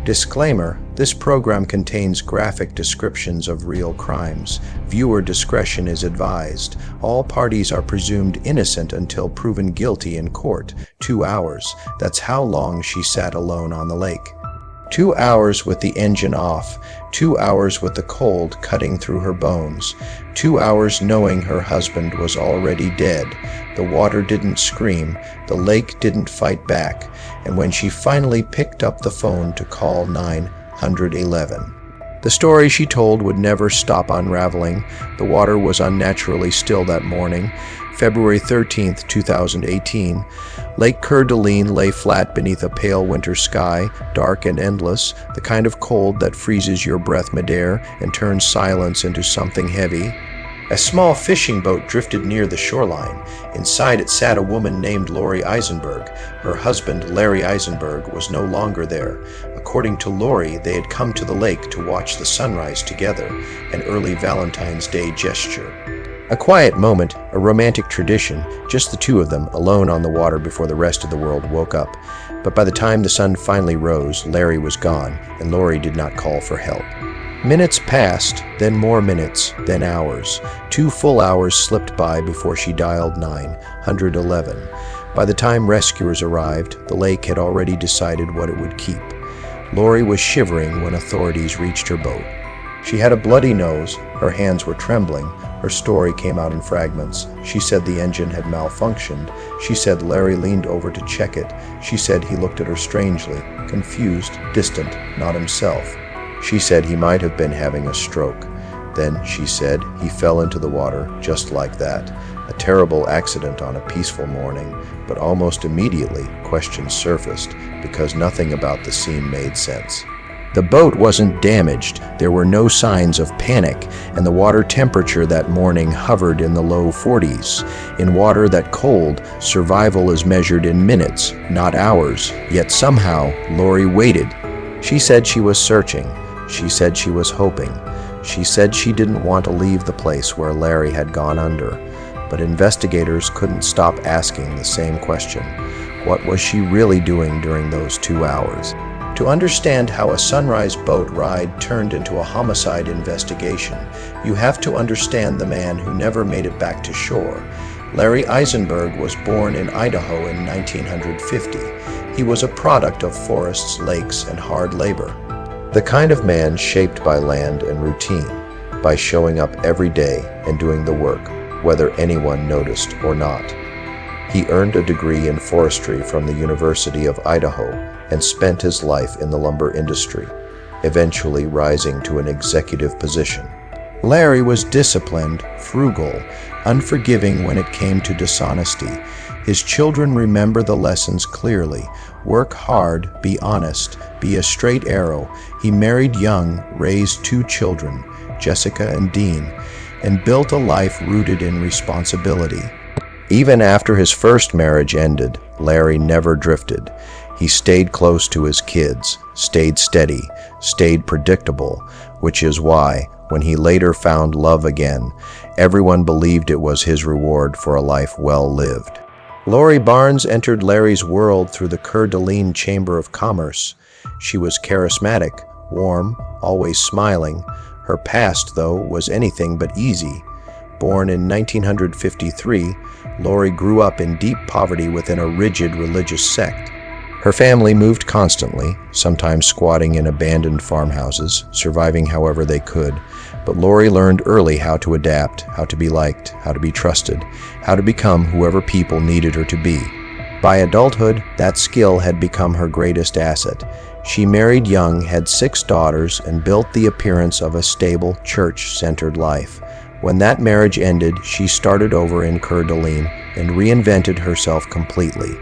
Disclaimer: this program contains graphic descriptions of real crimes. Viewer discretion is advised. All parties are presumed innocent until proven guilty in court. 2 hours. That's how long she sat alone on the lake. 2 hours with the engine off. 2 hours with the cold cutting through her bones. 2 hours knowing her husband was already dead. The water didn't scream. The lake didn't fight back. And when she finally picked up the phone to call 911. The story she told would never stop unraveling. The water was unnaturally still that morning, February 13th, 2018. Lake Coeur d'Alene lay flat beneath a pale winter sky, dark and endless, the kind of cold that freezes your breath midair and turns silence into something heavy. A small fishing boat drifted near the shoreline. Inside it sat a woman named Larry Eisenberg. Her husband, Larry Eisenberg, was no longer there. According to Larry, they had come to the lake to watch the sunrise together, an early Valentine's Day gesture. A quiet moment, a romantic tradition, just the two of them, alone on the water before the rest of the world woke up. But by the time the sun finally rose, Larry was gone, and Larry did not call for help. Minutes passed, then more minutes, then hours. 2 full hours slipped by before she dialed 911. By the time rescuers arrived, the lake had already decided what it would keep. Larry was shivering when authorities reached her boat. She had a bloody nose, her hands were trembling, her story came out in fragments. She said the engine had malfunctioned. She said Larry leaned over to check it. She said he looked at her strangely, confused, distant, not himself. She said he might have been having a stroke. Then, she said, he fell into the water just like that. A terrible accident on a peaceful morning, but almost immediately questions surfaced because nothing about the scene made sense. The boat wasn't damaged, there were no signs of panic, and the water temperature that morning hovered in the low 40s. In water that cold, survival is measured in minutes, not hours, yet somehow Larry waited. She said she was searching. She said she was hoping. She said she didn't want to leave the place where Larry had gone under. But investigators couldn't stop asking the same question. What was she really doing during those 2 hours? To understand how a sunrise boat ride turned into a homicide investigation, you have to understand the man who never made it back to shore. Larry Eisenberg was born in Idaho in 1950. He was a product of forests, lakes, and hard labor. The kind of man shaped by land and routine, by showing up every day and doing the work, whether anyone noticed or not. He earned a degree in forestry from the University of Idaho and spent his life in the lumber industry, eventually rising to an executive position. Larry was disciplined, frugal, unforgiving when it came to dishonesty. His children remember the lessons clearly. Work hard, be honest, be a straight arrow. He married young, raised 2 children, Jessica and Dean, and built a life rooted in responsibility. Even after his first marriage ended, Larry never drifted. He stayed close to his kids, stayed steady, stayed predictable, which is why, when he later found love again, everyone believed it was his reward for a life well lived. Lori Barnes entered Larry's world through the Coeur d'Alene Chamber of Commerce. She was charismatic, warm, always smiling. Her past, though, was anything but easy. Born in 1953, Lori grew up in deep poverty within a rigid religious sect. Her family moved constantly, sometimes squatting in abandoned farmhouses, surviving however they could. But Lori learned early how to adapt, how to be liked, how to be trusted, how to become whoever people needed her to be. By adulthood, that skill had become her greatest asset. She married young, had 6 daughters, and built the appearance of a stable, church-centered life. When that marriage ended, she started over in Coeur d'Alene and reinvented herself completely.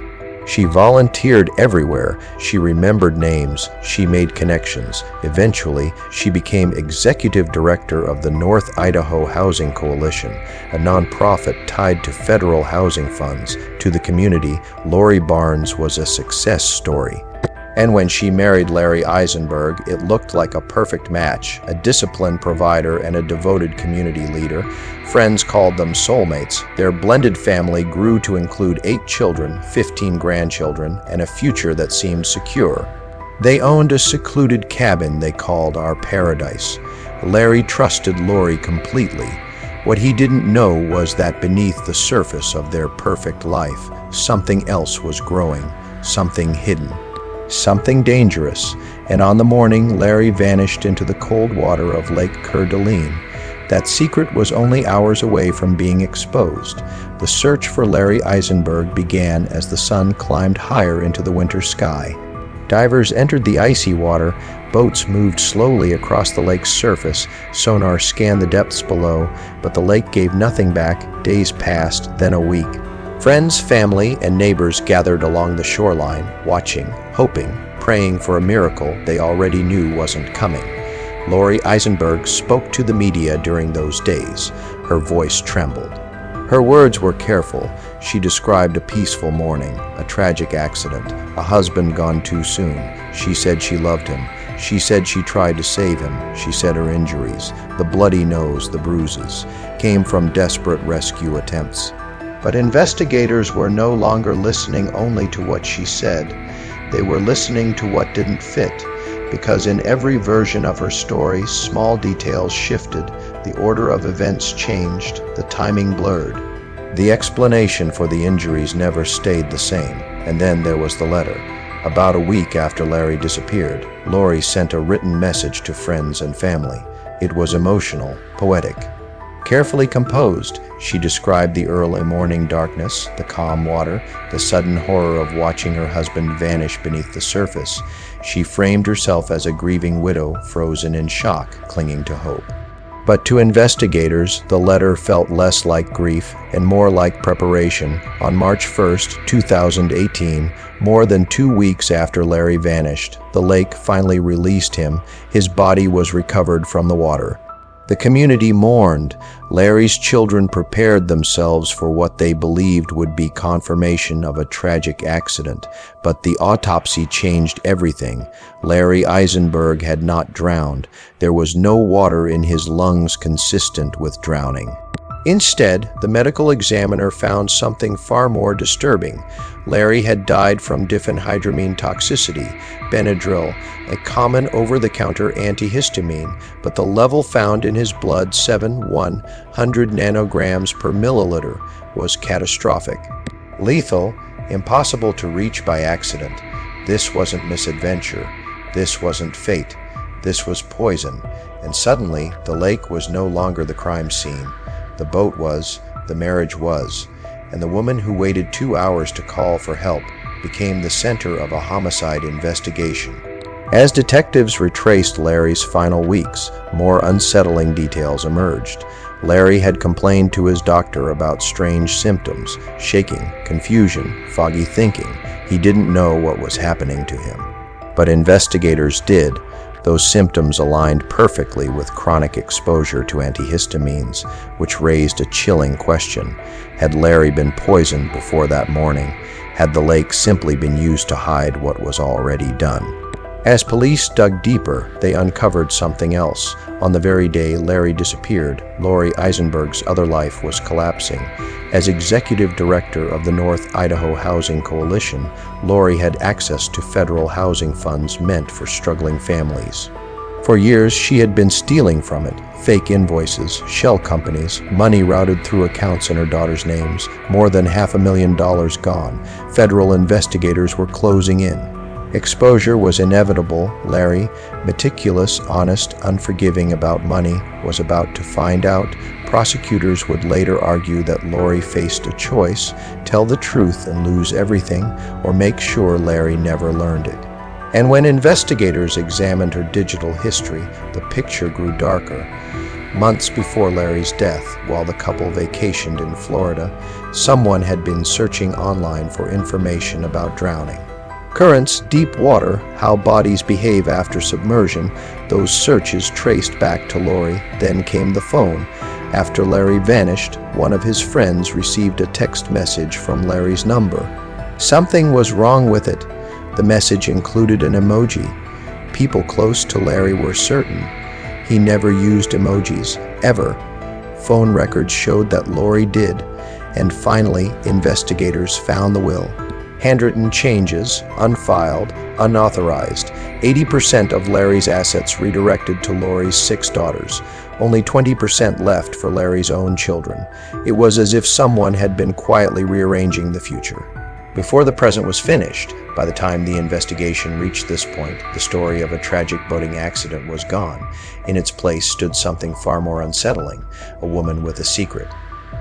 She volunteered everywhere. She remembered names. She made connections. Eventually, she became executive director of the North Idaho Housing Coalition, a nonprofit tied to federal housing funds. To the community, Lori Barnes was a success story. And when she married Larry Eisenberg, it looked like a perfect match, a disciplined provider and a devoted community leader. Friends called them soulmates. Their blended family grew to include 8 children, 15 grandchildren, and a future that seemed secure. They owned a secluded cabin they called our paradise. Larry trusted Lori completely. What he didn't know was that beneath the surface of their perfect life, something else was growing, something hidden, something dangerous. And on the morning Larry vanished into the cold water of Lake Coeur d'Alene, that secret was only hours away from being exposed. The search for Larry Eisenberg began as the sun climbed higher into the winter sky. Divers entered the icy water, boats moved slowly across the lake's surface, sonar scanned the depths below, but the lake gave nothing back. Days passed, then a week. Friends, family, and neighbors gathered along the shoreline, watching, hoping, praying for a miracle they already knew wasn't coming. Larry Eisenberg spoke to the media during those days. Her voice trembled. Her words were careful. She described a peaceful morning, a tragic accident, a husband gone too soon. She said she loved him. She said she tried to save him. She said her injuries, the bloody nose, the bruises, came from desperate rescue attempts. But investigators were no longer listening only to what she said. They were listening to what didn't fit. Because in every version of her story, small details shifted, the order of events changed, the timing blurred. The explanation for the injuries never stayed the same. And then there was the letter. About a week after Larry disappeared, Lori sent a written message to friends and family. It was emotional, poetic. Carefully composed, she described the early morning darkness, the calm water, the sudden horror of watching her husband vanish beneath the surface. She framed herself as a grieving widow, frozen in shock, clinging to hope. But to investigators, the letter felt less like grief and more like preparation. On March 1st, 2018, more than 2 weeks after Larry vanished, the lake finally released him. His body was recovered from the water. The community mourned. Larry's children prepared themselves for what they believed would be confirmation of a tragic accident. But the autopsy changed everything. Larry Eisenberg had not drowned. There was no water in his lungs consistent with drowning. Instead, the medical examiner found something far more disturbing. Larry had died from diphenhydramine toxicity, Benadryl, a common over-the-counter antihistamine, but the level found in his blood, 100 nanograms per milliliter, was catastrophic. Lethal, impossible to reach by accident. This wasn't misadventure. This wasn't fate. This was poison. And suddenly, the lake was no longer the crime scene. The boat was, the marriage was, and the woman who waited 2 hours to call for help became the center of a homicide investigation. As detectives retraced Larry's final weeks, more unsettling details emerged. Larry had complained to his doctor about strange symptoms, shaking, confusion, foggy thinking. He didn't know what was happening to him. But investigators did. Those symptoms aligned perfectly with chronic exposure to antihistamines, which raised a chilling question. Had Larry been poisoned before that morning? Had the lake simply been used to hide what was already done? As police dug deeper, they uncovered something else. On the very day Larry disappeared, Larry Eisenberg's other life was collapsing. As executive director of the North Idaho Housing Coalition, Larry had access to federal housing funds meant for struggling families. For years, she had been stealing from it. Fake invoices, shell companies, money routed through accounts in her daughter's names, more than $500,000 gone. Federal investigators were closing in. Exposure was inevitable. Larry, meticulous, honest, unforgiving about money, was about to find out. Prosecutors would later argue that Larry faced a choice: tell the truth and lose everything, or make sure Larry never learned it. And when investigators examined her digital history, the picture grew darker. Months before Larry's death, while the couple vacationed in Florida, someone had been searching online for information about drowning. Currents, deep water, how bodies behave after submersion, those searches traced back to Larry. Then came the phone. After Larry vanished, one of his friends received a text message from Larry's number. Something was wrong with it. The message included an emoji. People close to Larry were certain he never used emojis, ever. Phone records showed that Larry did, and finally, investigators found the will. handwritten changes, unfiled, unauthorized. 80% of Larry's assets redirected to Lori's 6 daughters. Only 20% left for Larry's own children. It was as if someone had been quietly rearranging the future. Before the present was finished, by the time the investigation reached this point, the story of a tragic boating accident was gone. In its place stood something far more unsettling, a woman with a secret.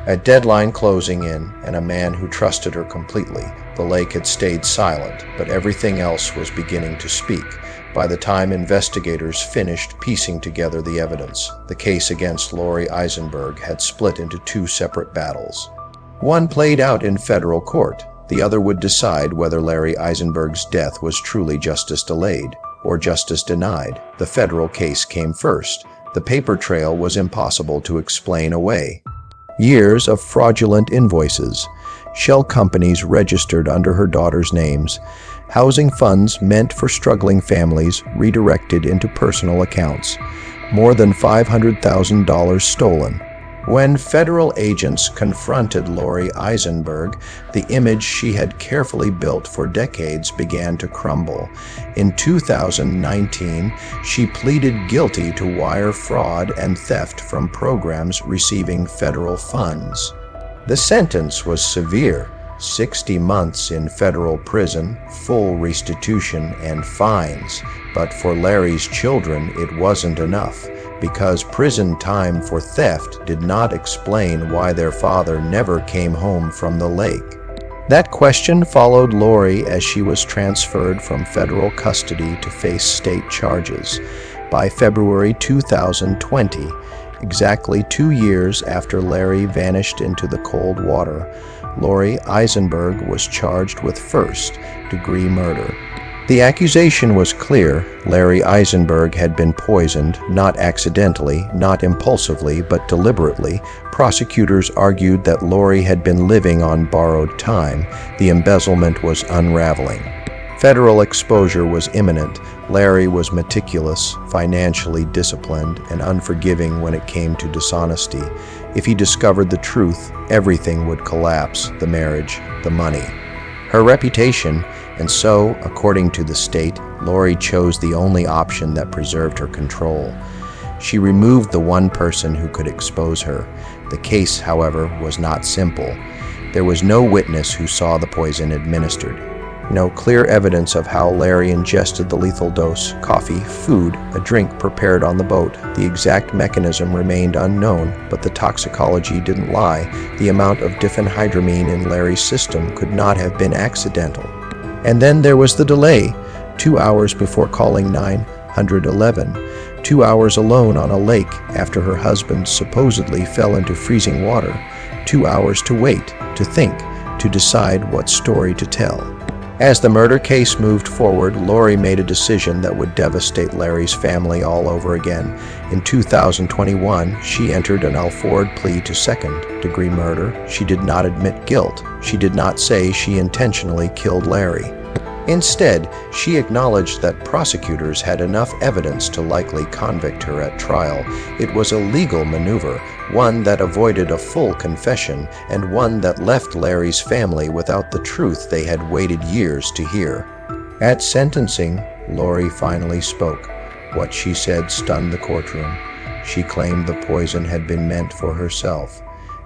A deadline closing in, and a man who trusted her completely. The lake had stayed silent, but everything else was beginning to speak. By the time investigators finished piecing together the evidence, the case against Larry Eisenberg had split into 2 separate battles. One played out in federal court. The other would decide whether Larry Eisenberg's death was truly justice delayed or justice denied. The federal case came first. The paper trail was impossible to explain away. Years of fraudulent invoices, shell companies registered under her daughter's names, housing funds meant for struggling families redirected into personal accounts, more than $500,000 stolen. When federal agents confronted Larry Eisenberg, the image she had carefully built for decades began to crumble. In 2019, she pleaded guilty to wire fraud and theft from programs receiving federal funds. The sentence was severe: 60 months in federal prison, full restitution, and fines. But for Larry's children, it wasn't enough, because prison time for theft did not explain why their father never came home from the lake. That question followed Larry as she was transferred from federal custody to face state charges. By February 2020, exactly 2 years after Larry vanished into the cold water, Larry Eisenberg was charged with first-degree murder. The accusation was clear. Larry Eisenberg had been poisoned, not accidentally, not impulsively, but deliberately. Prosecutors argued that Larry had been living on borrowed time. The embezzlement was unraveling. Federal exposure was imminent. Larry was meticulous, financially disciplined, and unforgiving when it came to dishonesty. If he discovered the truth, everything would collapse: the marriage, the money, her reputation. And so, according to the state, Larry chose the only option that preserved her control. She removed the one person who could expose her. The case, however, was not simple. There was no witness who saw the poison administered. No clear evidence of how Larry ingested the lethal dose: coffee, food, a drink prepared on the boat. The exact mechanism remained unknown, but the toxicology didn't lie. The amount of diphenhydramine in Larry's system could not have been accidental. And then there was the delay: 2 hours before calling 911, 2 hours alone on a lake after her husband supposedly fell into freezing water, 2 hours to wait, to think, to decide what story to tell. As the murder case moved forward, Larry made a decision that would devastate Larry's family all over again. In 2021, she entered an Alford plea to second-degree murder. She did not admit guilt. She did not say she intentionally killed Larry. Instead, she acknowledged that prosecutors had enough evidence to likely convict her at trial. It was a legal maneuver, one that avoided a full confession, and one that left Larry's family without the truth they had waited years to hear. At sentencing, Larry finally spoke. What she said stunned the courtroom. She claimed the poison had been meant for herself.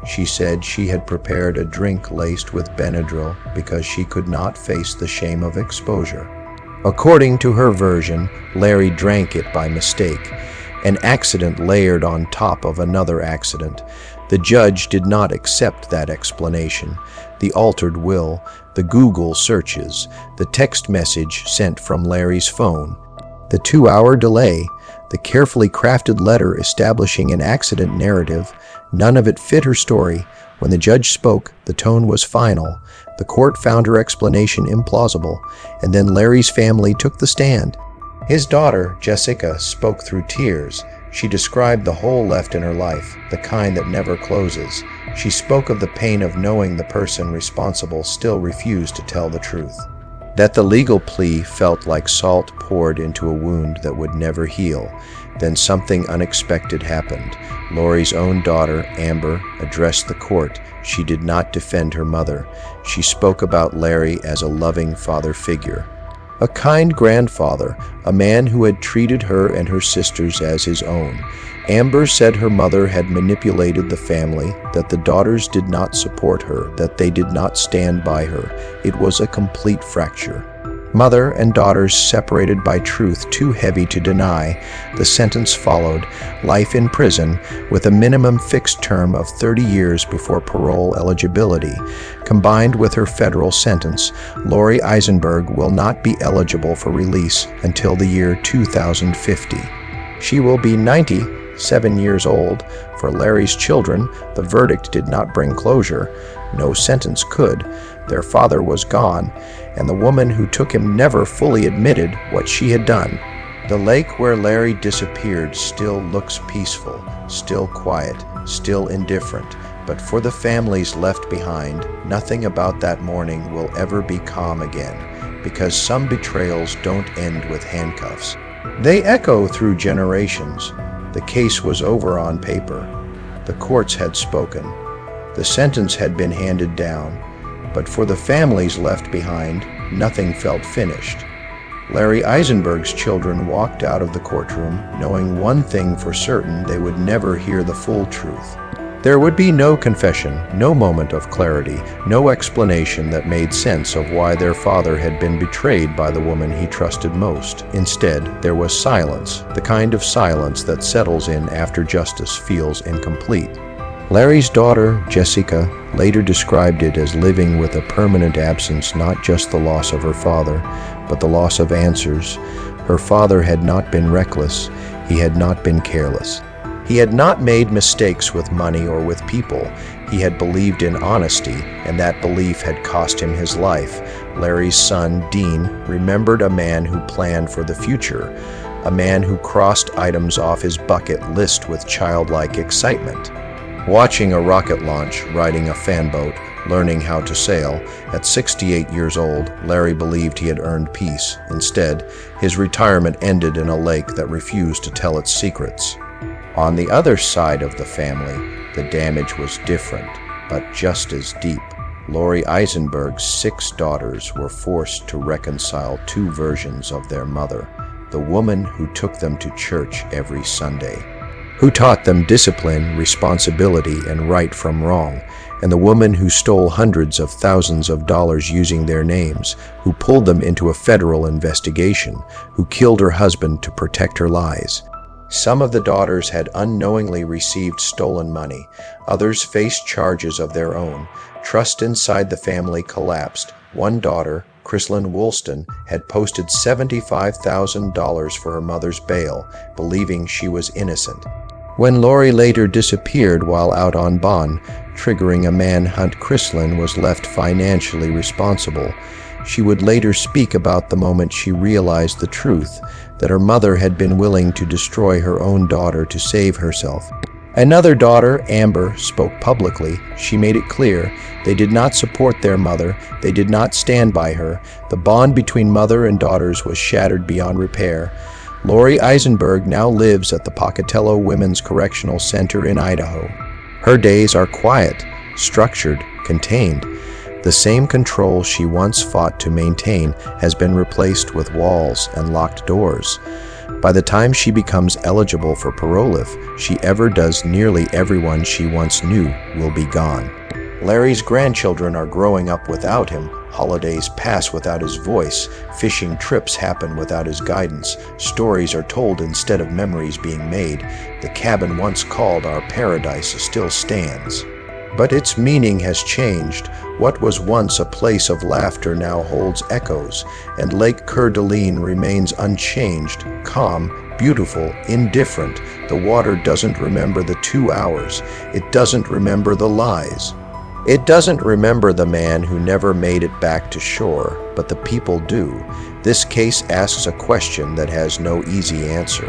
She said she had prepared a drink laced with Benadryl because she could not face the shame of exposure. According to her version, Larry drank it by mistake, an accident layered on top of another accident. The judge did not accept that explanation. The altered will, the Google searches, the text message sent from Larry's phone, the 2-hour delay, the carefully crafted letter establishing an accident narrative, none of it fit her story. When the judge spoke, the tone was final. The court found her explanation implausible, and then Larry's family took the stand. His daughter, Jessica, spoke through tears. She described the hole left in her life, the kind that never closes. She spoke of the pain of knowing the person responsible still refused to tell the truth. That the legal plea felt like salt poured into a wound that would never heal. Then something unexpected happened. Lori's own daughter, Amber, addressed the court. She did not defend her mother. She spoke about Larry as a loving father figure, a kind grandfather, a man who had treated her and her sisters as his own. Amber said her mother had manipulated the family, that the daughters did not support her, that they did not stand by her. It was a complete fracture. Mother and daughters separated by truth too heavy to deny. The sentence followed, life in prison with a minimum fixed term of 30 years before parole eligibility. Combined with her federal sentence, Larry Eisenberg will not be eligible for release until the year 2050. She will be 97 years old. For Larry's children, the verdict did not bring closure. No sentence could. Their father was gone, and the woman who took him never fully admitted what she had done. The lake where Larry disappeared still looks peaceful, still quiet, still indifferent. But for the families left behind, nothing about that morning will ever be calm again, because some betrayals don't end with handcuffs. They echo through generations. The case was over on paper. The courts had spoken. The sentence had been handed down. But for the families left behind, nothing felt finished. Larry Eisenberg's children walked out of the courtroom knowing one thing for certain: they would never hear the full truth. There would be no confession, no moment of clarity, no explanation that made sense of why their father had been betrayed by the woman he trusted most. Instead, there was silence, the kind of silence that settles in after justice feels incomplete. Larry's daughter, Jessica, later described it as living with a permanent absence, not just the loss of her father, but the loss of answers. Her father had not been reckless. He had not been careless. He had not made mistakes with money or with people. He had believed in honesty, and that belief had cost him his life. Larry's son, Dean, remembered a man who planned for the future, a man who crossed items off his bucket list with childlike excitement. Watching a rocket launch, riding a fan boat, learning how to sail. At 68 years old, Larry believed he had earned peace. Instead, his retirement ended in a lake that refused to tell its secrets. On the other side of the family, the damage was different, but just as deep. Larry Eisenberg's 6 daughters were forced to reconcile 2 versions of their mother: the woman who took them to church every Sunday, who taught them discipline, responsibility, and right from wrong, and the woman who stole hundreds of thousands of dollars using their names, who pulled them into a federal investigation, who killed her husband to protect her lies. Some of the daughters had unknowingly received stolen money. Others faced charges of their own. Trust inside the family collapsed. One daughter, Chrislyn Woolston, had posted $75,000 for her mother's bail, believing she was innocent. When Larry later disappeared while out on bond, triggering a manhunt, Chrislyn was left financially responsible. She would later speak about the moment she realized the truth, that her mother had been willing to destroy her own daughter to save herself. Another daughter, Amber, spoke publicly. She made it clear they did not support their mother, they did not stand by her. The bond between mother and daughters was shattered beyond repair. Larry Eisenberg now lives at the Pocatello Women's Correctional Center in Idaho. Her days are quiet, structured, contained. The same control she once fought to maintain has been replaced with walls and locked doors. By the time she becomes eligible for parole, if she ever does, nearly everyone she once knew will be gone. Larry's grandchildren are growing up without him. Holidays pass without his voice. Fishing trips happen without his guidance. Stories are told instead of memories being made. The cabin once called our paradise still stands, but its meaning has changed. What was once a place of laughter now holds echoes, and Lake Coeur d'Alene remains unchanged, calm, beautiful, indifferent. The water doesn't remember the 2 hours. It doesn't remember the lies. It doesn't remember the man who never made it back to shore, but the people do. This case asks a question that has no easy answer.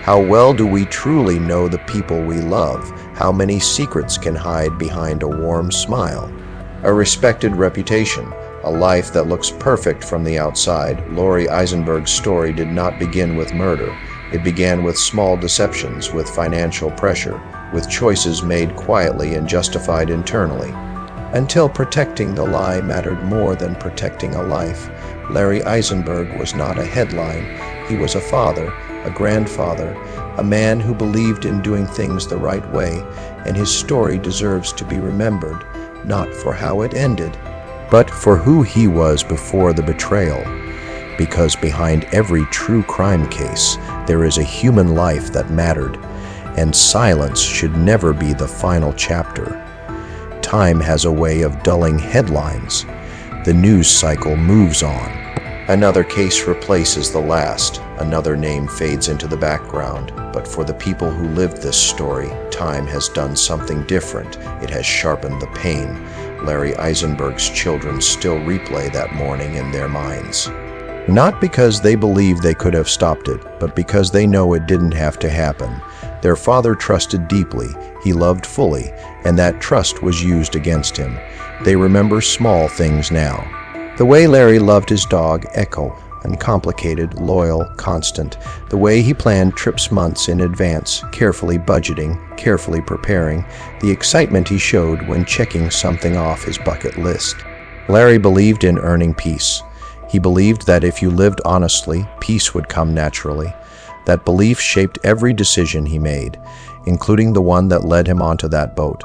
How well do we truly know the people we love? How many secrets can hide behind a warm smile? A respected reputation. a life that looks perfect from the outside. Larry Eisenberg's story did not begin with murder. It began with small deceptions, with financial pressure, with choices made quietly and justified internally. Until protecting the lie mattered more than protecting a life. Larry Eisenberg was not a headline. He was a father, a grandfather, a man who believed in doing things the right way, and his story deserves to be remembered, not for how it ended, but for who he was before the betrayal. Because behind every true crime case, there is a human life that mattered, and silence should never be the final chapter. Time has a way of dulling headlines. The news cycle moves on. Another case replaces the last. Another name fades into the background. But for the people who lived this story, time has done something different. It has sharpened the pain. Larry Eisenberg's children still replay that morning in their minds. Not because they believe they could have stopped it, but because they know it didn't have to happen. Their father trusted deeply, he loved fully, and that trust was used against him. They remember small things now. The way Larry loved his dog, Echo, uncomplicated, loyal, constant. The way he planned trips months in advance, carefully budgeting, carefully preparing. The excitement he showed when checking something off his bucket list. Larry believed in earning peace. He believed that if you lived honestly, peace would come naturally. That belief shaped every decision he made, including the one that led him onto that boat.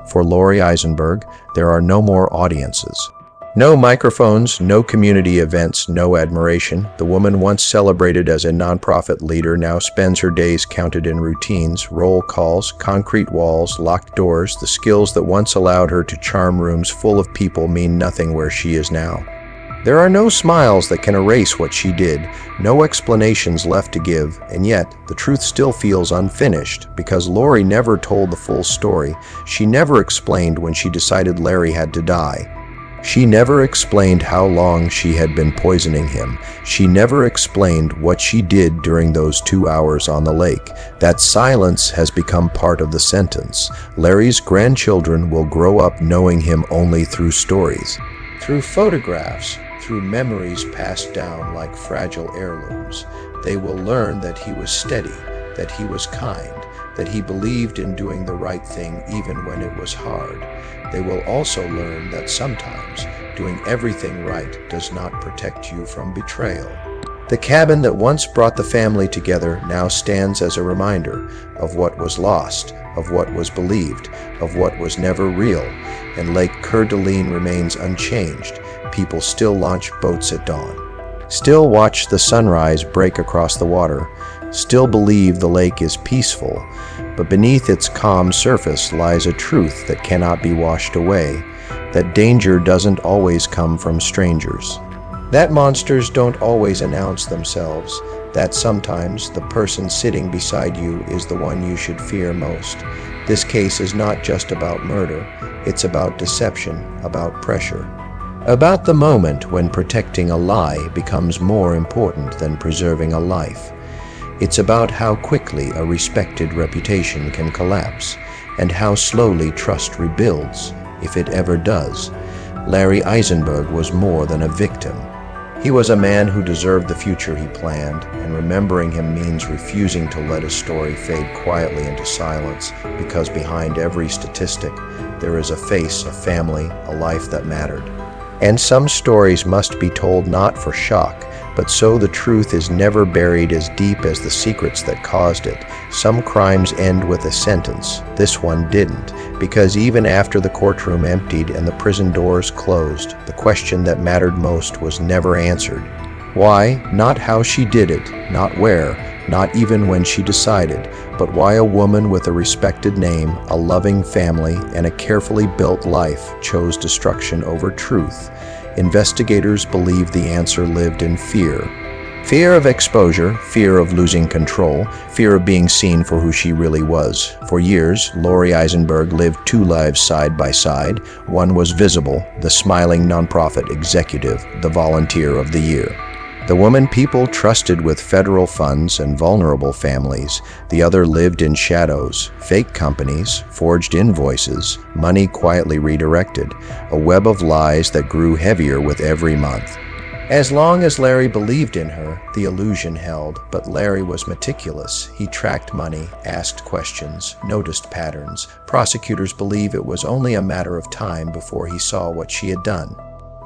For Larry Eisenberg, there are no more audiences. No microphones, no community events, no admiration. The woman once celebrated as a nonprofit leader now spends her days counted in routines, roll calls, concrete walls, locked doors. The skills that once allowed her to charm rooms full of people mean nothing where she is now. There are no smiles that can erase what she did, no explanations left to give, and yet the truth still feels unfinished because Larry never told the full story. She never explained when she decided Larry had to die. She never explained how long she had been poisoning him. She never explained what she did during those 2 hours on the lake. That silence has become part of the sentence. Larry's grandchildren will grow up knowing him only through stories, through photographs, through memories passed down like fragile heirlooms. They will learn that he was steady, that he was kind, that he believed in doing the right thing even when it was hard. They will also learn that sometimes doing everything right does not protect you from betrayal. The cabin that once brought the family together now stands as a reminder of what was lost, of what was believed, of what was never real, and Lake Coeur d'Alene remains unchanged. People still launch boats at dawn, still watch the sunrise break across the water, still believe the lake is peaceful, but beneath its calm surface lies a truth that cannot be washed away, that danger doesn't always come from strangers, that monsters don't always announce themselves, that sometimes the person sitting beside you is the one you should fear most. This case is not just about murder, it's about deception, about pressure. About the moment when protecting a lie becomes more important than preserving a life. It's about how quickly a respected reputation can collapse, and how slowly trust rebuilds, if it ever does. Larry Eisenberg was more than a victim. He was a man who deserved the future he planned, and remembering him means refusing to let a story fade quietly into silence, because behind every statistic, there is a face, a family, a life that mattered. And some stories must be told not for shock, but so the truth is never buried as deep as the secrets that caused it. Some crimes end with a sentence. This one didn't, because even after the courtroom emptied and the prison doors closed, the question that mattered most was never answered. Why? Not how she did it, not where, not even when she decided, but why a woman with a respected name, a loving family, and a carefully built life chose destruction over truth. Investigators believe the answer lived in fear. Fear of exposure, fear of losing control, fear of being seen for who she really was. For years, Larry Eisenberg lived two lives side by side. One was visible, the smiling nonprofit executive, the volunteer of the year. The woman people trusted with federal funds and vulnerable families. The other lived in shadows, fake companies, forged invoices, money quietly redirected, a web of lies that grew heavier with every month. As long as Larry believed in her, the illusion held, but Larry was meticulous. He tracked money, asked questions, noticed patterns. Prosecutors believe it was only a matter of time before he saw what she had done.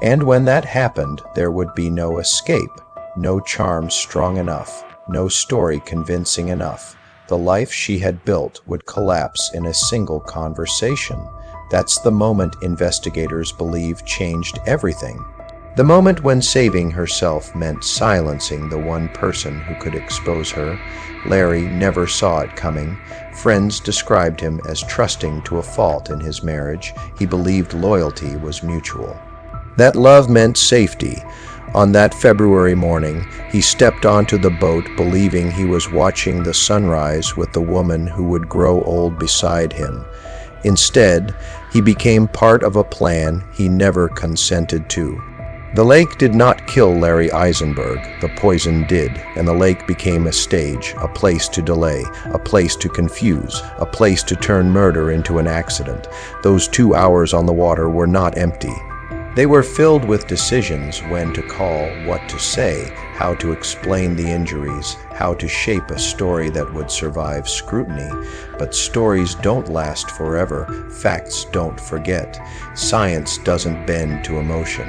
And when that happened, there would be no escape, no charm strong enough, no story convincing enough. The life she had built would collapse in a single conversation. That's the moment investigators believe changed everything. The moment when saving herself meant silencing the one person who could expose her. Larry never saw it coming. Friends described him as trusting to a fault in his marriage. He believed loyalty was mutual. That love meant safety. On that February morning, he stepped onto the boat believing he was watching the sunrise with the woman who would grow old beside him. Instead, he became part of a plan he never consented to. The lake did not kill Larry Eisenberg, the poison did, and the lake became a stage, a place to delay, a place to confuse, a place to turn murder into an accident. Those 2 hours on the water were not empty. They were filled with decisions: when to call, what to say, how to explain the injuries, how to shape a story that would survive scrutiny. But stories don't last forever. Facts don't forget. Science doesn't bend to emotion.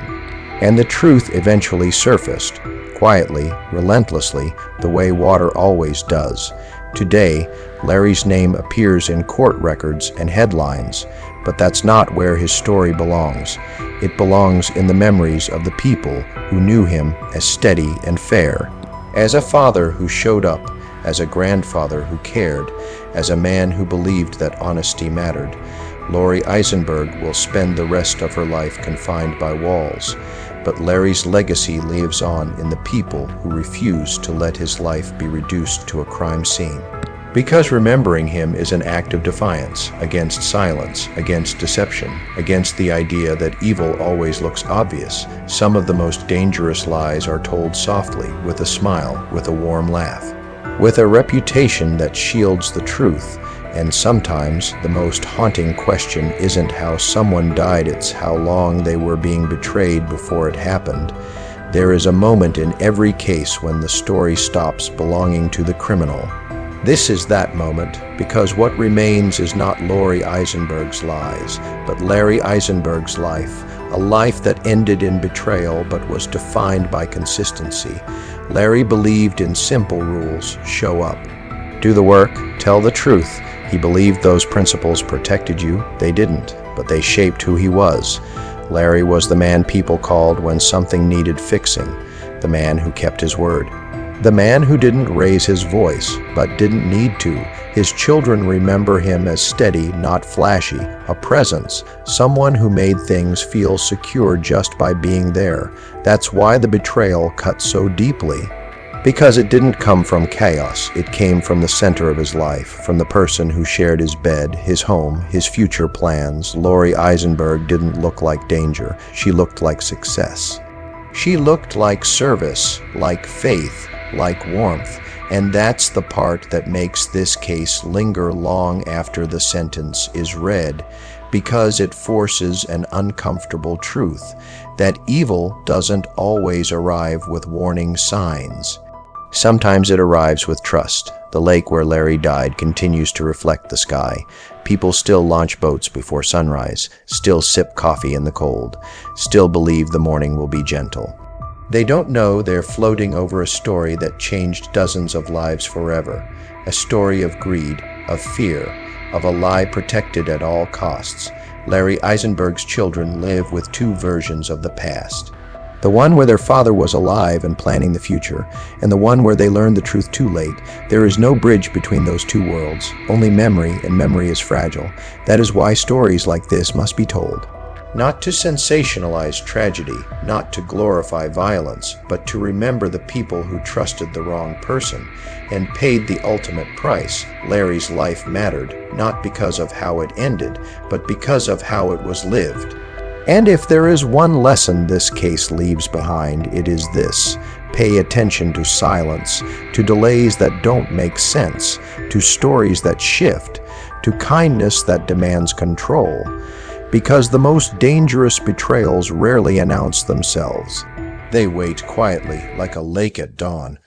And the truth eventually surfaced, quietly, relentlessly, the way water always does. Today, Larry's name appears in court records and headlines, but that's not where his story belongs. It belongs in the memories of the people who knew him as steady and fair, as a father who showed up, as a grandfather who cared, as a man who believed that honesty mattered. Larry Eisenberg will spend the rest of her life confined by walls, but Larry's legacy lives on in the people who refuse to let his life be reduced to a crime scene. Because remembering him is an act of defiance against silence, against deception, against the idea that evil always looks obvious. Some of the most dangerous lies are told softly, with a smile, with a warm laugh, with a reputation that shields the truth. And sometimes the most haunting question isn't how someone died, it's how long they were being betrayed before it happened. There is a moment in every case when the story stops belonging to the criminal. This is that moment, because what remains is not Larry Eisenberg's lies, but Larry Eisenberg's life, a life that ended in betrayal but was defined by consistency. Larry believed in simple rules: show up, do the work, tell the truth. He believed those principles protected you. They didn't, but they shaped who he was. Larry was the man people called when something needed fixing, the man who kept his word, the man who didn't raise his voice, but didn't need to. His children remember him as steady, not flashy, a presence, someone who made things feel secure just by being there. That's why the betrayal cut so deeply. Because it didn't come from chaos, it came from the center of his life, from the person who shared his bed, his home, his future plans. Larry Eisenberg didn't look like danger. She looked like success. She looked like service, like faith, like warmth. And that's the part that makes this case linger long after the sentence is read, because it forces an uncomfortable truth, that evil doesn't always arrive with warning signs. Sometimes it arrives with trust. The lake where Larry died continues to reflect the sky. People still launch boats before sunrise, still sip coffee in the cold, still believe the morning will be gentle. They don't know they're floating over a story that changed dozens of lives forever, a story of greed, of fear, of a lie protected at all costs. Larry Eisenberg's children live with two versions of the past. The one where their father was alive and planning the future, and the one where they learned the truth too late. There is no bridge between those two worlds, only memory, and memory is fragile. That is why stories like this must be told. Not to sensationalize tragedy, not to glorify violence, but to remember the people who trusted the wrong person and paid the ultimate price. Larry's life mattered, not because of how it ended, but because of how it was lived. And if there is one lesson this case leaves behind, it is this: Pay attention to silence, to delays that don't make sense, to stories that shift, to kindness that demands control. Because the most dangerous betrayals rarely announce themselves. They wait quietly, like a lake at dawn,